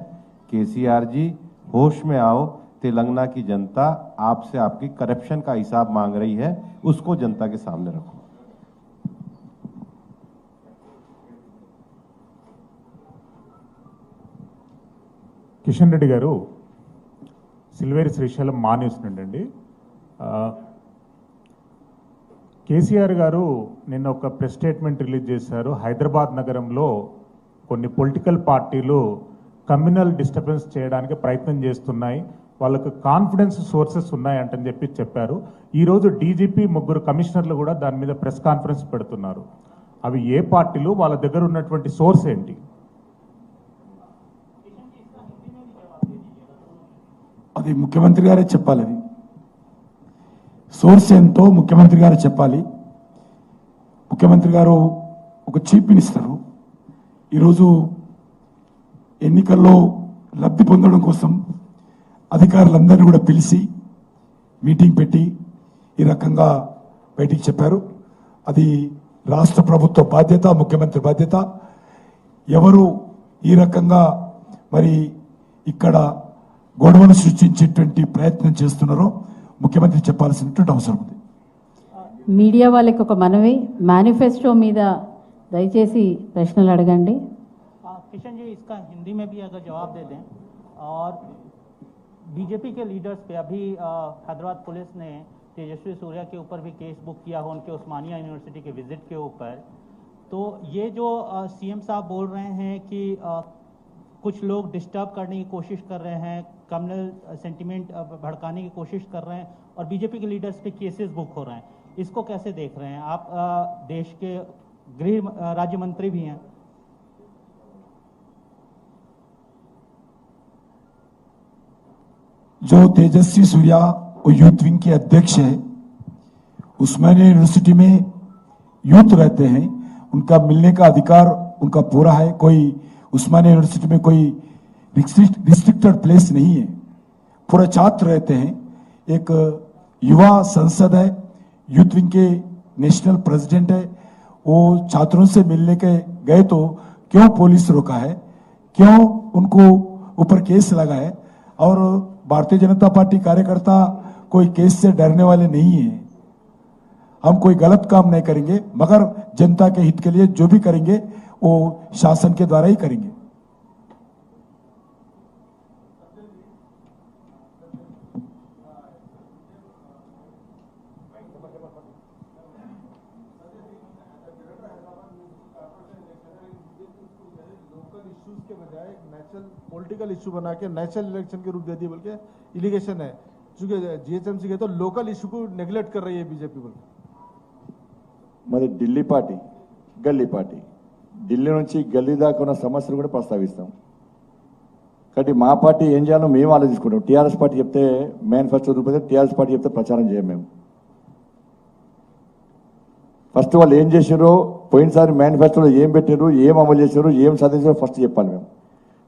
केसीआर जी होश में आओ, तेलंगाना की जनता आपसे आपकी करप्शन का हिसाब मांग रही है, उसको जनता के सामने रखो. కిషన్ రెడ్డి గారు, సిల్వేరి శ్రీశైలం మా న్యూస్ నుండి అండి. కేసీఆర్ గారు నిన్న ఒక ప్రెస్ స్టేట్మెంట్ రిలీజ్ చేశారు. హైదరాబాద్ నగరంలో కొన్ని పొలిటికల్ పార్టీలు కమ్యూనల్ డిస్టర్బెన్స్ చేయడానికి ప్రయత్నం చేస్తున్నాయి, వాళ్ళకు కాన్ఫిడెన్స్ సోర్సెస్ ఉన్నాయంటని చెప్పారు. ఈరోజు డీజీపీ 3 కమిషనర్లు కూడా దాని మీద ప్రెస్ కాన్ఫరెన్స్ పెడుతున్నారు. అవి ఏ పార్టీలు, వాళ్ళ దగ్గర ఉన్నటువంటి సోర్స్ ఏంటి? అది ముఖ్యమంత్రి గారే చెప్పాలి. అది సోర్స్ ఏంటో ముఖ్యమంత్రి గారే చెప్పాలి. ముఖ్యమంత్రి గారు ఒక చీఫ్ మినిస్టరు. ఈరోజు ఎన్నికల్లో లబ్ధి పొందడం కోసం అధికారులందరినీ కూడా పిలిచి మీటింగ్ పెట్టి ఈ రకంగా బయటికి చెప్పారు. అది రాష్ట్ర ప్రభుత్వ బాధ్యత, ముఖ్యమంత్రి బాధ్యత. ఎవరు ఈ రకంగా మరి ఇక్కడ గొడవను సృష్టించేటువంటి ప్రయత్నం చేస్తున్నారో ముఖ్యమంత్రి చెప్పాల్సినటువంటి అవసరం ఉంది. మీడియా వాళ్ళకి ఒక మనవి, మేనిఫెస్టో మీద దయచేసి ప్రశ్నలు అడగండి. किशन जी, इसका हिंदी में भी अगर जवाब दे दें. और बीजेपी के लीडर्स पे अभी हैदराबाद पुलिस ने तेजस्वी सूर्या के ऊपर भी केस बुक किया हो, उनके उस्मानिया यूनिवर्सिटी के विजिट के ऊपर. तो ये जो सीएम साहब बोल रहे हैं कि कुछ लोग डिस्टर्ब करने की कोशिश कर रहे हैं, कम्युनल सेंटिमेंट भड़काने की कोशिश कर रहे हैं, और बीजेपी के लीडर्स पे केसेस बुक हो रहे हैं, इसको कैसे देख रहे हैं आप? देश के गृह राज्य मंत्री भी हैं. जो तेजस्वी सूर्या वो यूथ विंग के अध्यक्ष है, उस्मानिया यूनिवर्सिटी में यूथ रहते हैं, उनका मिलने का अधिकार उनका पूरा है. कोई उस्मानिया यूनिवर्सिटी में कोई रिस्ट्रिक्टेड प्लेस नहीं है. पूरे छात्र रहते हैं। एक युवा संसद है, यूथ विंग के नेशनल प्रेसिडेंट है। वो छात्रों से मिलने के गए तो क्यों पुलिस रोका है, क्यों उनको ऊपर केस लगा है? और भारतीय जनता पार्टी कार्यकर्ता कोई केस से डरने वाले नहीं है। हम कोई गलत काम नहीं करेंगे, मगर जनता के हित के लिए जो भी करेंगे वो शासन के द्वारा ही करेंगे। के बजाय नेशनल पॉलिटिकल इशू बना के नेशनल इलेक्शन के रूप दे दिए, बल्कि इलिगेशन है क्योंकि जीएचएमसी के तो लोकल इशू को नेग्लेक्ट कर रही है बीजेपी। बोल మరి ఢిల్లీ పార్టీ గల్లీ పార్టీ, ఢిల్లీ నుంచి గల్లీ దాకా ఉన్న సమస్యలు కూడా ప్రస్తావిస్తాం. కాబట్టి మా పార్టీ ఏం చేయాలో మేము ఆలోచించుకుంటాం. టీఆర్ఎస్ పార్టీ చెప్తే మేనిఫెస్టో రూపొందించి టీఆర్ఎస్ పార్టీ చెప్తే ప్రచారం చేయం. ఫస్ట్ వాళ్ళు ఏం చేశారో, పోయినసారి మేనిఫెస్టోలో ఏం పెట్టారు, ఏం అమలు చేశారు, ఏం సాధించారో ఫస్ట్ చెప్పాలి.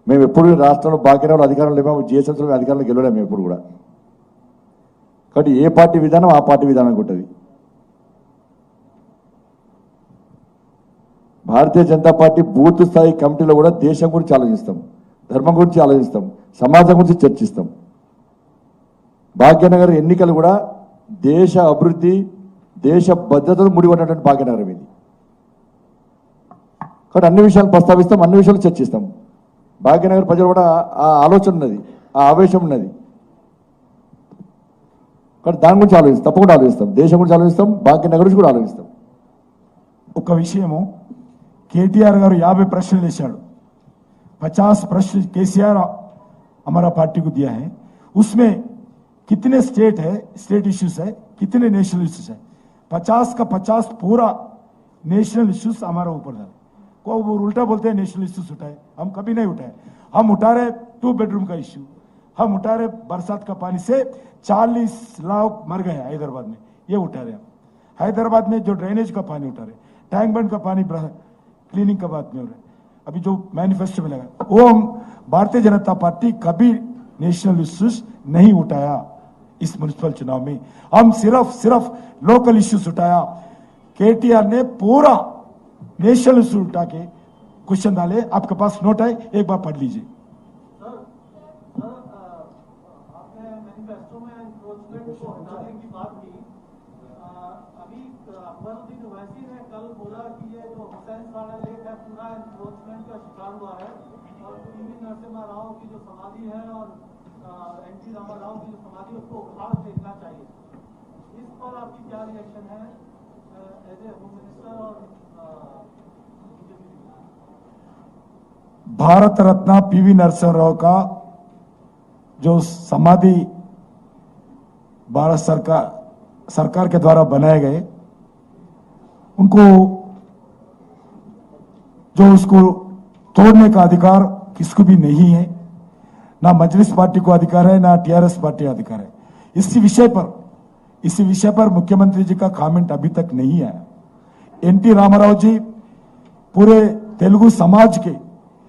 మేము ఎప్పుడు రాష్ట్రంలో భాగ్యనగరంలో అధికారంలో లేము, జీఎస్ఎంసీలో అధికారంలో గెలవలేము మేము ఎప్పుడు కూడా. కాబట్టి ఏ పార్టీ విధానం ఆ పార్టీ విధానం ఉంటుంది. భారతీయ జనతా పార్టీ బూత్ స్థాయి కమిటీలో కూడా దేశం గురించి ఆలోచిస్తాం, ధర్మం గురించి ఆలోచిస్తాం, సమాజం గురించి చర్చిస్తాం. భాగ్యనగర్ ఎన్నికలు కూడా దేశ అభివృద్ధి, దేశ భద్రతను ముడిపడినటువంటి భాగ్యనగరం ఇది. కాబట్టి అన్ని విషయాలు ప్రస్తావిస్తాం, అన్ని విషయాలు చర్చిస్తాం. భాగ్యనగర్ ప్రజలు కూడా ఆ ఆలోచన ఉన్నది, ఆ ఆవేశం ఉన్నది. కాబట్టి దాని గురించి ఆలోచిస్తాం, తప్పకుండా ఆలోచిస్తాం. దేశం గురించి ఆలోచిస్తాం, భాగ్యనగర్ గురించి కూడా ఆలోచిస్తాం. ఒక విషయము, కేటీఆర్ గారు 50 प्रश्न వేశాడు. 50 प्रश्न केसीआर हमारा पार्टी को दिया है. उसमें कितने स्टेट है, स्टेट इश्यूज है, कितने नेशनल इश्यूज है? 50 का 50 पूरा नेशनल इश्यूज हमारा ऊपर डाले. को वो उल्टा बोलते हैं नेशनल इश्यूज उठाए, हम कभी नहीं उठाए. हम उठा रहे 2 बेडरूम का इश्यू, हम उठा रहे बरसात का पानी से 40 लाख मर गए हैदराबाद में, ये उठा रहे. हैदराबाद में जो ड्रेनेज का पानी उठा रहे, टैंक बंड का पानी क्लीनिंग का बात में हो रहा है. अभी जो मैनिफेस्टो में लगा वो हम भारतीय जनता पार्टी कभी नेशनल इश्यूज नहीं उठाया. इस म्युनिसिपल चुनाव में हम सिर्फ लोकल इश्यूज उठाया. केटीआर ने पूरा नेशनल इश्यू उठा के क्वेश्चन डाले. आपके पास नोट है, एक बार पढ़ लीजिए. आपने मैनिफेस्टो में एनक्रोचमेंट को हटाने की बात की. अभी अकबरुद्दीन ओवैसी ने कल बोला कि ये जो हुसैन वाला लेक है पूरा एनक्रोचमेंट का शिकार हुआ है और पीवी नरसिम्हा राव की जो समाधि है और एनटी रामाराव की जो समाधि उसको उखाड़ फेंकना चाहिए. इस पर आपकी क्या रिएक्शन है एज ए होम मिनिस्टर? और भारत रत्न पीवी नरसिम्हा राव का जो समाधि भारत सरकार के द्वारा बनाए गए, उनको जो उसको तोड़ने का अधिकार किसको भी नहीं है. ना मजलिस पार्टी को अधिकार है, ना टीआरएस पार्टी अधिकार है. इसी विषय पर मुख्यमंत्री जी का कमेंट अभी तक नहीं आया. एनटी रामाराव जी पूरे तेलुगु समाज के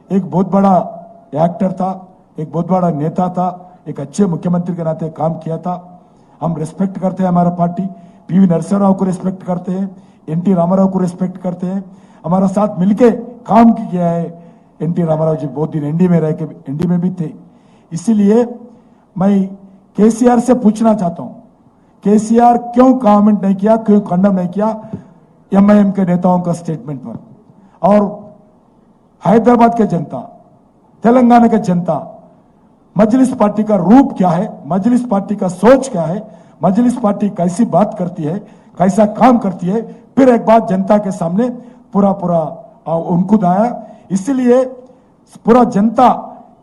एक बहुत बड़ा एक्टर था, एक बहुत बड़ा नेता था, एक अच्छे मुख्यमंत्री के नाते काम किया था. हम रिस्पेक्ट करते हैं हमारा पार्टी. पीवी नरसिम्हा राव को रिस्पेक्ट करते हैं, एनटी रामाराव को रिस्पेक्ट करते हैं. हमारा साथ मिलके काम किया है. एनटी रामाराव जी बहुत दिन एनडी में रह के एनडी में भी थे. इसीलिए मैं केसीआर से पूछना चाहता हूं, केसीआर क्यों कमेंट नहीं किया, क्यों कंडम नहीं किया एमआईएम के नेताओं का स्टेटमेंट पर? और हैदराबाद के जनता, तेलंगाना के जनता, मजलिस पार्टी का रूप क्या है, मजलिस पार्टी का सोच क्या है, मजलिस पार्टी कैसी बात करती है, कैसा काम करती है, फिर एक बात जनता के सामने पूरा उनको आया. इसलिए पूरा जनता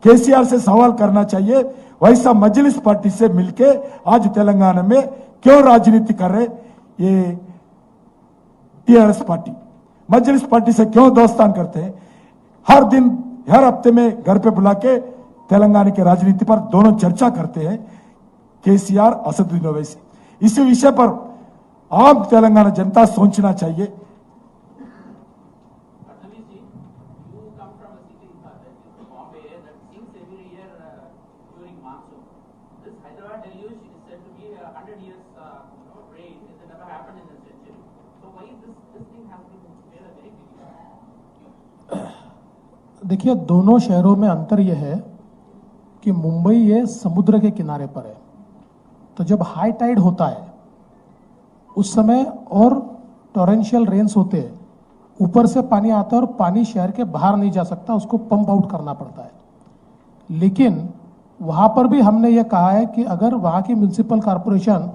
केसीआर से सवाल करना चाहिए, वैसा मजलिस पार्टी से मिलके आज तेलंगाना में क्यों राजनीति कर रहे ये टीआरएस पार्टी? मजलिस पार्टी से क्यों दोस्तान करते हैं? हर दिन हर हफ्ते में घर पे बुला के तेलंगाना की राजनीति पर दोनों चर्चा करते हैं, केसीआर, असदुद्दीन ओवैसी. इसी विषय पर आम तेलंगाना जनता सोचना चाहिए. देखिए, दोनों शहरों में अंतर यह है कि मुंबई ये समुद्र के किनारे पर है, तो जब हाई टाइड होता है उस समय और टॉरेंशियल रेन्स होते हैं, ऊपर से पानी आता है और पानी शहर के बाहर नहीं जा सकता, उसको पंप आउट करना पड़ता है। लेकिन वहां पर भी हमने ये कहा है कि अगर वहां की म्युनिसिपल कॉरपोरेशन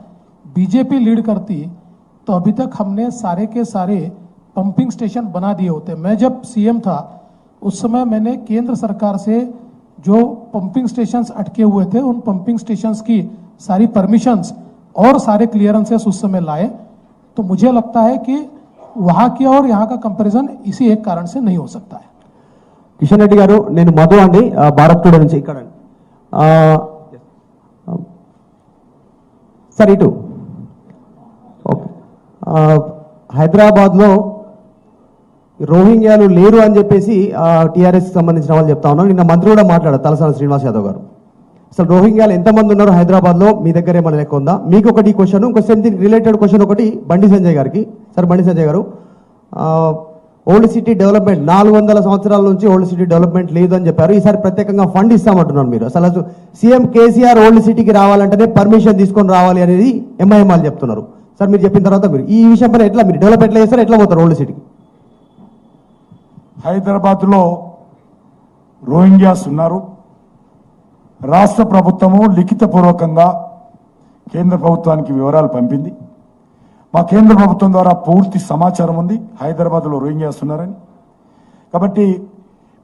बीजेपी लीड करती तो अभी तक हमने सारे के सारे पंपिंग स्टेशन बना दिए होते। मैं जब सीएम था उस समय मैंने केंद्र सरकार से जो पंपिंग स्टेशंस अटके हुए थे उन पंपिंग स्टेशंस की सारी परमिशंस और सारे क्लियरेंसेस उस समय लाए। तो मुझे लगता है कि वहां की और यहाँ का कंपैरिजन इसी एक कारण से नहीं हो सकता है। కిషన్ రెడ్డి గారు, నేను మధు అండి, భారత్ టుడే నుంచి ఇక్కడ సార్ ఇటు ఓకే. హైదరాబాద్లో రోహింగ్యాలు లేరు అని చెప్పేసి టీఆర్ఎస్ సంబంధించిన వాళ్ళు చెప్తా ఉన్నారు. నిన్న మంత్రి కూడా మాట్లాడారు, తలసాని శ్రీనివాస్ యాదవ్ గారు. అసలు రోహింగ్యాలు ఎంతమంది ఉన్నారు హైదరాబాద్లో, మీ దగ్గర ఏమైనా లెక్క ఉందా? మీకు ఒకటి క్వశ్చన్, ఇంకో దీనికి రిలేటెడ్ క్వశ్చన్ ఒకటి బండి సంజయ్ గారికి. సార్ బండి సంజయ్ గారు, ఓల్డ్ సిటీ డెవలప్మెంట్ 400 సంవత్సరాల నుంచి ఓల్డ్ సిటీ డెవలప్మెంట్ లేదు అని చెప్పారు. ఈసారి ప్రత్యేకంగా ఫండ్ ఇస్తామంటున్నారు మీరు. అసలు సీఎం కేసీఆర్ ఓల్డ్ సిటీకి రావాలంటేనే పర్మిషన్ తీసుకొని రావాలి అనేది ఎంఐఎం వాళ్ళు చెప్తున్నారు. సార్ మీరు చెప్పిన తర్వాత మీరు ఈ విషయం పైన ఎట్లా మీరు డెవలప్ ఎట్లా చేస్తారు, ఎట్లా పోతారు ఓల్డ్ సిటీకి? హైదరాబాద్లో రోహింగ్యాస్ ఉన్నారు. రాష్ట్ర ప్రభుత్వము లిఖితపూర్వకంగా కేంద్ర ప్రభుత్వానికి వివరాలు పంపింది. మా కేంద్ర ప్రభుత్వం ద్వారా పూర్తి సమాచారం ఉంది హైదరాబాద్లో రోహింగ్యాస్ ఉన్నారని. కాబట్టి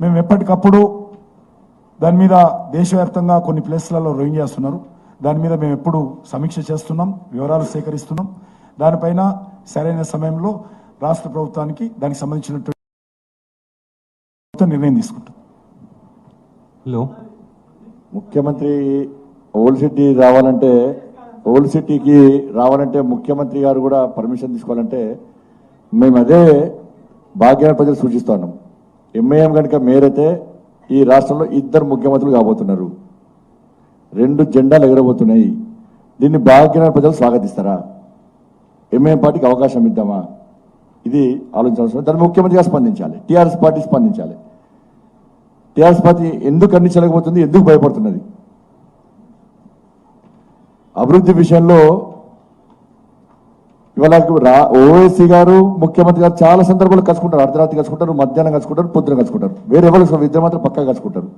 మేము ఎప్పటికప్పుడు దాని మీద దేశవ్యాప్తంగా కొన్ని ప్లేస్లలో రోహింగ్యాస్ ఉన్నారు, దాని మీద మేము ఎప్పుడు సమీక్ష చేస్తున్నాం, వివరాలు సేకరిస్తున్నాం. దానిపైన సరైన సమయంలో రాష్ట్ర ప్రభుత్వానికి దానికి సంబంధించినటువంటి నిర్ణయం తీసుకుంటాం. హలో, ముఖ్యమంత్రి ఓల్డ్ సిటీ రావాలంటే, ఓల్డ్ సిటీకి రావాలంటే ముఖ్యమంత్రి గారు కూడా పర్మిషన్ తీసుకోవాలంటే మేము అదే భాగ్యాన్ని ప్రజలు సూచిస్తా ఉన్నాం. ఎంఐఎం కనుక మేరైతే ఈ రాష్ట్రంలో 2 ముఖ్యమంత్రులు కాబోతున్నారు, 2 జెండాలు ఎగరబోతున్నాయి. దీన్ని భాగ్యాన్ని ప్రజలు స్వాగతిస్తారా? ఎంఐఎం పార్టీకి అవకాశం ఇద్దామా? ఇది ఆలోచించాల్సిన. దాన్ని ముఖ్యమంత్రిగా స్పందించాలి, టీఆర్ఎస్ పార్టీ స్పందించాలి. టీఆర్ఎస్ పార్టీ ఎందుకు ఖండించలేకపోతుంది, ఎందుకు భయపడుతున్నది? అభివృద్ధి విషయంలో ఇవాళ ఓవైసీ గారు ముఖ్యమంత్రి గారు చాలా సందర్భాలు కలుసుకుంటారు, అర్ధరాత్రి కలుసుకుంటారు, మధ్యాహ్నం కలుసుకుంటారు, పొద్దున కలుసుకుంటారు. వేరే ఎవరు ఇద్దరు మాత్రం పక్కా కలుసుకుంటారు.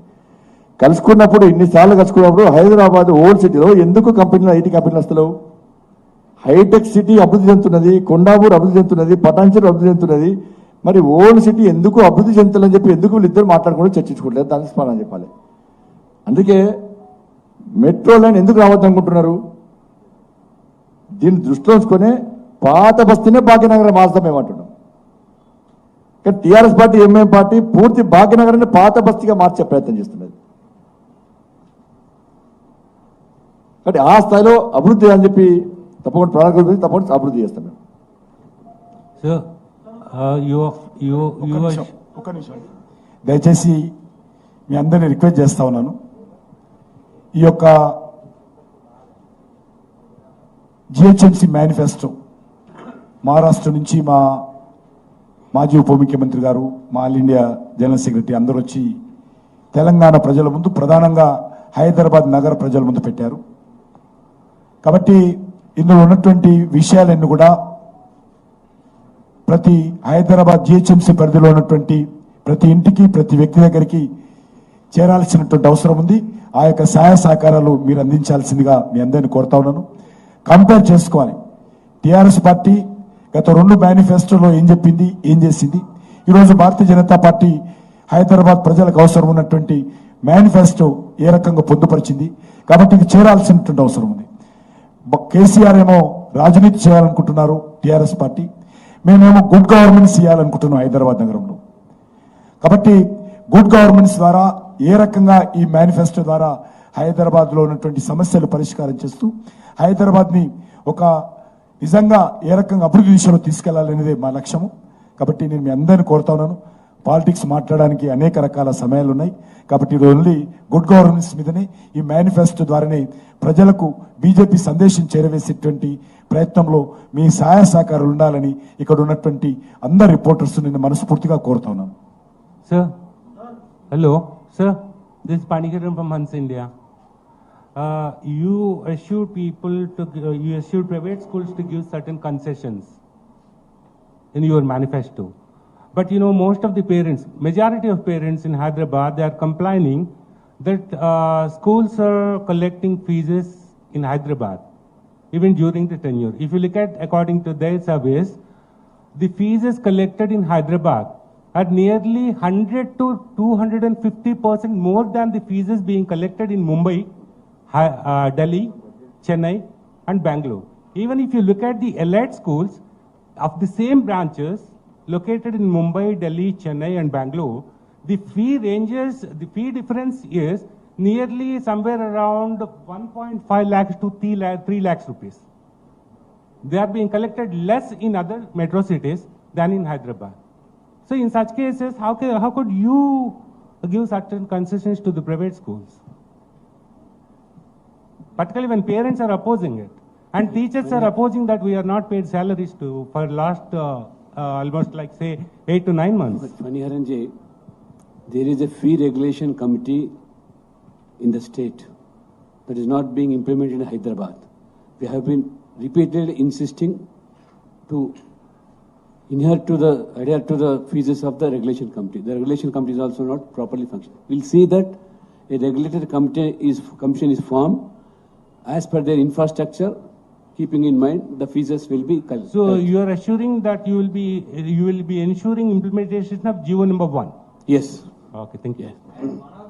కలుసుకున్నప్పుడు ఇన్నిసార్లు కలుసుకున్నప్పుడు హైదరాబాద్ ఓల్డ్ సిటీలో ఎందుకు కంపెనీలు, ఐటీ కంపెనీలు వస్తలేవు? హైటెక్ సిటీ అభివృద్ధి చెందుతున్నది, కొండాపూర్ అభివృద్ధి చెందుతున్నది, పటాన్చెరు అభివృద్ధి చెందుతున్నది. మరి ఓల్డ్ సిటీ ఎందుకు అభివృద్ధి చెందుతుందని చెప్పి ఎందుకు వీళ్ళిద్దరు మాట్లాడుకుంటూ చర్చించుకోవట్లేదు? దానికి స్పందన చెప్పాలి. అందుకే మెట్రో లైన్ ఎందుకు రావద్దు అనుకుంటున్నారు? దీన్ని దృష్టిలో ఉంచుకొని పాత బస్తీనే భాగ్యనగరం మార్చుదాం ఏమంటున్నాం. కానీ టీఆర్ఎస్ పార్టీ, ఎంఐఎం పార్టీ పూర్తి భాగ్యనగరాన్ని పాత బస్తీగా మార్చే ప్రయత్నం చేస్తున్నది. కాబట్టి ఆ స్థాయిలో అభివృద్ధి అని చెప్పి తప్పకుండా ప్రణాళిక తప్పకుండా అభివృద్ధి చేస్తాం మేము. ఒక్క నిమిషం దయచేసి మీ అందరినీ రిక్వెస్ట్ చేస్తా ఉన్నాను. ఈ యొక్క జిహెచ్ఎంసీ మేనిఫెస్టో మహారాష్ట్ర నుంచి మా మాజీ ఉప ముఖ్యమంత్రి గారు, మా ఆల్ ఇండియా జనరల్ సెక్రటరీ అందరూ వచ్చి తెలంగాణ ప్రజల ముందు, ప్రధానంగా హైదరాబాద్ నగర ప్రజల ముందు పెట్టారు. కాబట్టి ఇందులో ఉన్నటువంటి విషయాలన్నీ కూడా ప్రతి హైదరాబాద్ జిహెచ్ఎంసీ పరిధిలో ఉన్నటువంటి ప్రతి ఇంటికి, ప్రతి వ్యక్తి దగ్గరికి చేరాల్సినటువంటి అవసరం ఉంది. ఆ యొక్క సహాయ సహకారాలు మీరు అందించాల్సిందిగా మీ అందరినీ కోరుతా ఉన్నాను. కంపేర్ చేసుకోవాలి. టీఆర్ఎస్ పార్టీ గత 2 మేనిఫెస్టోలో ఏం చెప్పింది, ఏం చేసింది. ఈరోజు భారతీయ జనతా పార్టీ హైదరాబాద్ ప్రజలకు అవసరం ఉన్నటువంటి మేనిఫెస్టో ఏ రకంగా పొందుపరిచింది. కాబట్టి ఇది చేరాల్సినటువంటి అవసరం ఉంది. కేసీఆర్ ఏమో రాజనీతి చేయాలనుకుంటున్నారు, టీఆర్ఎస్ పార్టీ మేమేమో గుడ్ గవర్నెన్స్ చేయాలనుకుంటున్నాం హైదరాబాద్ నగరంలో. కాబట్టి గుడ్ గవర్నెన్స్ ద్వారా ఏ రకంగా ఈ మేనిఫెస్టో ద్వారా హైదరాబాద్లో ఉన్నటువంటి సమస్యలు పరిష్కారం చేస్తూ హైదరాబాద్ని ఒక నిజంగా ఏ రకంగా అభివృద్ధి దిశలో తీసుకెళ్లాలనేదే మా లక్ష్యము. కాబట్టి నేను మీ అందరిని కోరుతా ఉన్నాను, పాలిటిక్స్ మాట్లాడడానికి అనేక రకాల సమయాలు ఉన్నాయి. కాబట్టి ఇది ఓన్లీ గుడ్ గవర్నెన్స్ మీదనే ఈ మేనిఫెస్టో ద్వారానే ప్రజలకు బీజేపీ సందేశం చేరవేసేటువంటి ప్రయత్నంలో మీ సహాయ సహకారాలు ఉండాలని ఇక్కడ ఉన్నటువంటి అందరు రిపోర్టర్స్ నేను మనస్ఫూర్తిగా కోరుతున్నాను. Sir, hello, sir. This is Panikiran from Hans India. You assured people to, you assured private schools to give certain concessions in your manifesto. But you know, most of the parents, majority of parents in Hyderabad, they are complaining that schools are collecting fees in Hyderabad, even during the tenure. If you look at, according to their surveys, the fees collected in Hyderabad are nearly 100 to 250% more than the fees being collected in Mumbai, Delhi, Chennai, and Bangalore. Even if you look at the elite schools of the same branches located in Mumbai, Delhi, Chennai, and Bangalore, the fee ranges, the fee difference is nearly somewhere around 1.5 lakhs to 3 lakhs rupees. They are being collected less in other metro cities than in Hyderabad. So in such cases, how could you give certain concessions to the private schools? Particularly when parents are opposing it. And teachers are opposing that we are not paid salaries for last almost like say 8 to 9 months. But Maniharan ji, there is a fee regulation committee in the state that is not being implemented in Hyderabad. We have been repeatedly insisting to adhere to the fees of the regulation committee. The regulation committee is also not properly functioning. We'll see that a regulatory commission is formed as per their infrastructure. Keeping in mind the fees will be collected. So you are assuring that you will be ensuring implementation of GO number 1? Yes. Okay, thank you. Yes.